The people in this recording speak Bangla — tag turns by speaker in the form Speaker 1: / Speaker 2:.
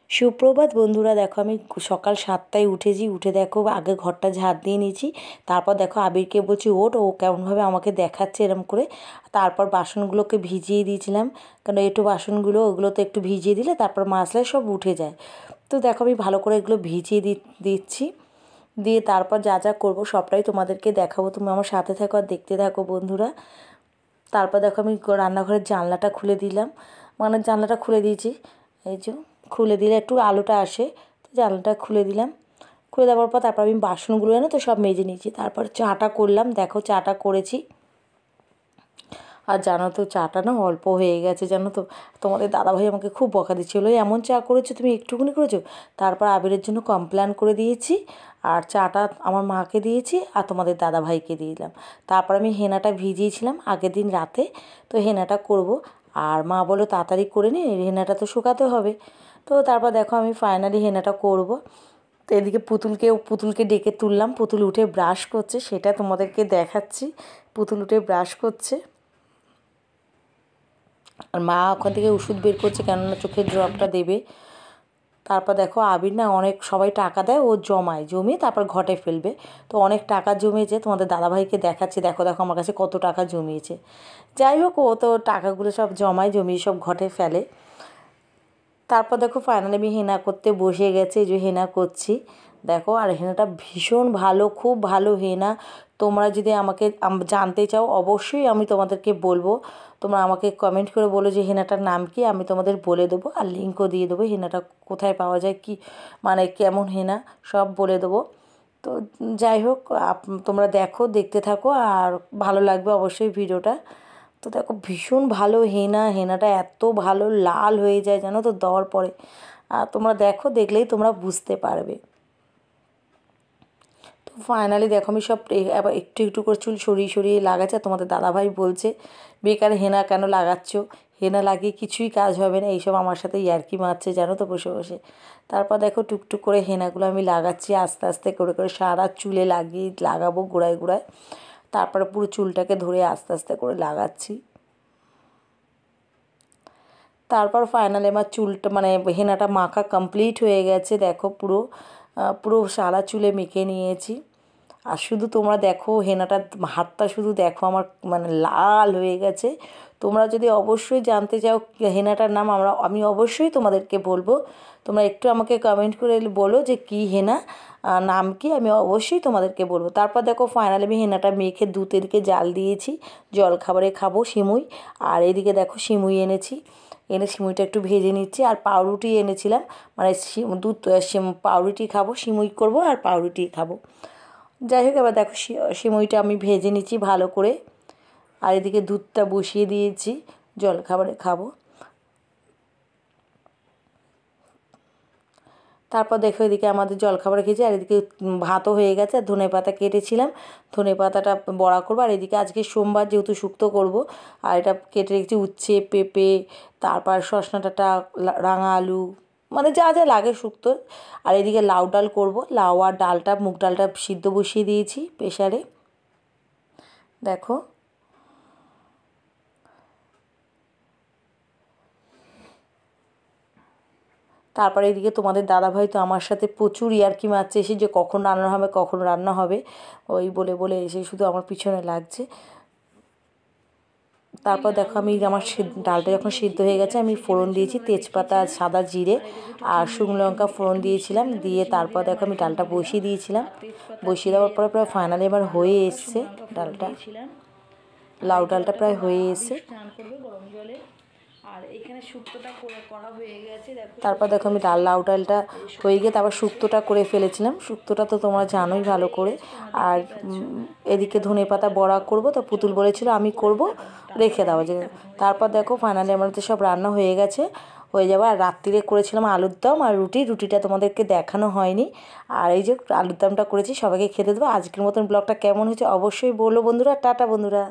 Speaker 1: সুপ্রভাত বন্ধুরা, দেখো আমি সকাল 7টায় উঠেছি। উঠে দেখো আগে ঘরটা ঝাড় দিয়ে নিয়েছি। তারপর দেখো আবিরকে বলছি ওঠ, ও কেমনভাবে আমাকে দেখাচ্ছে এরম করে। তারপর বাসনগুলোকে ভিজিয়ে দিয়েছিলাম, কারণ একটু বাসনগুলো ওগুলো তো একটু ভিজিয়ে দিলে তারপর মাজলে সব উঠে যায়। তো দেখো আমি ভালো করে এগুলো ভিজিয়ে দিচ্ছি। দিয়ে তারপর যা যা করবো সবটাই তোমাদেরকে দেখাবো, তুমি আমার সাথে থাকো আর দেখতে থাকো বন্ধুরা। তারপর দেখো আমি রান্নাঘরের জানলাটা খুলে দিলাম, মানে জানলাটা খুলে দিয়েছি। এই যে খুলে দিলে একটু আলোটা আসে, তো জানলাটা খুলে দিলাম। খুলে দেওয়ার পর তারপর আমি বাসনগুলো তো সব মেজে নিয়েছি। তারপর চাটা করলাম, দেখো চাটা করেছি। আর জানো তো চাটা না অল্প হয়ে গেছে, জানো তো। তোমাদের দাদাভাই আমাকে খুব বকা দিচ্ছিল, এমন চা করেছো তুমি, একটুখানি করেছো। তারপর আবিরের জন্য কমপ্লেন করে দিয়েছি, আর চাটা আমার মাকে দিয়েছি আর তোমাদের দাদাভাইকে দিয়ে দিলাম। তারপর আমি হেনাটা ভিজিয়েছিলাম আগের দিন রাতে, তো হেনাটা করব। আর মা বলো তাড়াতাড়ি করে নি, হেনাটা তো শুকাতে হবে। তো তারপর দেখো আমি ফাইনালি হেনাটা করব। তো এদিকে পুতুলকে ডেকে তুললাম, পুতুল উঠে ব্রাশ করছে, সেটা তোমাদেরকে দেখাচ্ছি। পুতুল উঠে ব্রাশ করছে, আর মা ওখান থেকে ওষুধ বের করছে, কেননা চোখের ড্রপটা দেবে। তারপর দেখো আবির না অনেক সবাই টাকা দেয়, ও জমিয়ে তারপর ঘটে ফেলবে। তো অনেক টাকা জমিয়েছে, তোমাদের দাদাভাইকে দেখাচ্ছে, দেখো দেখো আমার কাছে কত টাকা জমিয়েছে। যাই হোক, ও তো টাকাগুলো সব জমিয়ে সব ঘটে ফেলে। তারপর দেখো ফাইনালি আমি হেনা করতে বসে গেছে, এই যে হেনা করছি দেখো। আর হেনাটা ভীষণ ভালো, খুব ভালো হেনা। তোমরা যদি আমাকে জানতে চাও অবশ্যই আমি তোমাদেরকে বলবো। তোমরা আমাকে কমেন্ট করে বলো যে হেনাটার নাম কি, আমি তোমাদের বলে দেবো, আর লিঙ্কও দিয়ে দেবো হেনাটা কোথায় পাওয়া যায়, কি মানে কেমন হেনা সব বলে দেবো। তো যাই হোক, তোমরা দেখতে থাকো, আর ভালো লাগবে অবশ্যই ভিডিওটা। তো দেখো ভীষণ ভালো হেনাটা এত ভালো লাল হয়ে যায় জানো তো দেওয়ার পরে। তোমরা দেখলেই তোমরা বুঝতে পারবে। তো ফাইনালি দেখো আমি সব আবার একটু একটু করে চুল সরিয়ে সরিয়ে লাগাচ্ছে। আর তোমাদের দাদাভাই বলছে বেকার হেনা কেন লাগাচ্ছ, হেনা লাগিয়ে কিছুই কাজ হবে না, এইসব আমার সাথে ইয়ার্কি মারছে জানো তো বসে বসে। তারপর দেখো টুকটুক করে হেনাগুলো আমি লাগাচ্ছি, আস্তে আস্তে করে করে সারা চুলে লাগাবো গোড়ায় গোড়ায়। তারপরে পুরো চুলটাকে ধরে আস্তে আস্তে করে লাগাচ্ছি। তারপর ফাইনালি আমার চুলটা মানে হেনাটা মাখা কমপ্লিট হয়ে গেছে, দেখো পুরো পুরো সারা চুলে মেখে নিয়েছি। আর শুধু তোমরা দেখো হেনাটার হাতটা শুধু দেখো আমার মানে লাল হয়ে গেছে। তোমরা যদি অবশ্যই জানতে চাও হেনাটার নাম আমি অবশ্যই তোমাদেরকে বলবো। তোমরা একটু আমাকে কমেন্ট করে বলো যে কী হেনা, নাম কি, আমি অবশ্যই তোমাদেরকে বলবো। তারপর দেখো ফাইনালি আমি হেনাটা মেখে দুধ এদিকে জাল দিয়েছি, জল খাবারে খাবো সিমুই। আর এদিকে দেখো সিমুই এনেছি, এনে সিমুইটা একটু ভেজে নিচ্ছি। আর পাউরুটি এনেছিলাম, মানে পাউরুটি খাবো, সিমুই করবো আর পাউরুটি খাবো। যাই হোক, এবার দেখো সিমুইটা আমি ভেজে নিচ্ছি ভালো করে। আর এদিকে দুধটা বসিয়ে দিয়েছি, জলখাবারে খাবো। তারপর দেখো এদিকে আমাদের জলখাবার খেয়েছি, আর এদিকে ভাতও হয়ে গেছে। আর ধনেপাতা কেটেছিলাম, ধনেপাতাটা বড়া করবো। আর এদিকে আজকে সোমবার যেহেতু শুক্তো করব, আর এটা কেটে রেখেছি উচ্ছে, পেঁপে, তারপর সজনা ডাঁটা, রাঙা আলু, মানে যা যা লাগে শুক্তো। আর এদিকে লাউ ডাল করব, লাউ আর ডালটা মুগ ডালটা সিদ্ধ বসিয়ে দিয়েছি প্রেশারে, দেখো। তারপরে এদিকে তোমাদের দাদাভাই তো আমার সাথে প্রচুর ইয়ার্কি মারছে এসে, যে কখন রান্না হবে কখন রান্না হবে, ওই বলে বলে এসে শুধু আমার পিছনে লাগছে। তারপর দেখো আমি আমার ডালটা যখন সিদ্ধ হয়ে গেছে আমি ফোড়ন দিয়েছি, তেজপাতা, সাদা জিরে আর শুকনো লঙ্কা ফোড়ন দিয়েছিলাম। দিয়ে তারপর দেখো আমি ডালটা বসিয়ে দিয়েছিলাম। বসিয়ে দেওয়ার পরে প্রায় ফাইনালি এবার হয়ে এসছে ডালটা, লাউ ডালটা প্রায় হয়ে এসছে। আর এখানে শুক্তোটা করা হয়ে গেছে, তারপর দেখো আমি লাউ ডালটা হয়ে গিয়ে তারপর শুক্তোটা করে ফেলেছিলাম। শুক্তোটা তো তোমরা জানোই ভালো করে। আর এদিকে ধনেপাতা বড়া করব, তো পুতুল বলেছিল আমি করব, রেখে দাও যে। তারপর দেখো ফাইনালি আমার তো সব রান্না হয়ে গেছে, হয়ে যাবে। আর রাত্রিরে করেছিলাম আলুর দম আর রুটিটা তোমাদেরকে দেখানো হয়নি। আর এই যে আলুর দমটা করেছি, সবাইকে খেতে দেবো। আজকের মতন ব্লগটা কেমন হয়েছে অবশ্যই বলো বন্ধুরা। টাটা বন্ধুরা।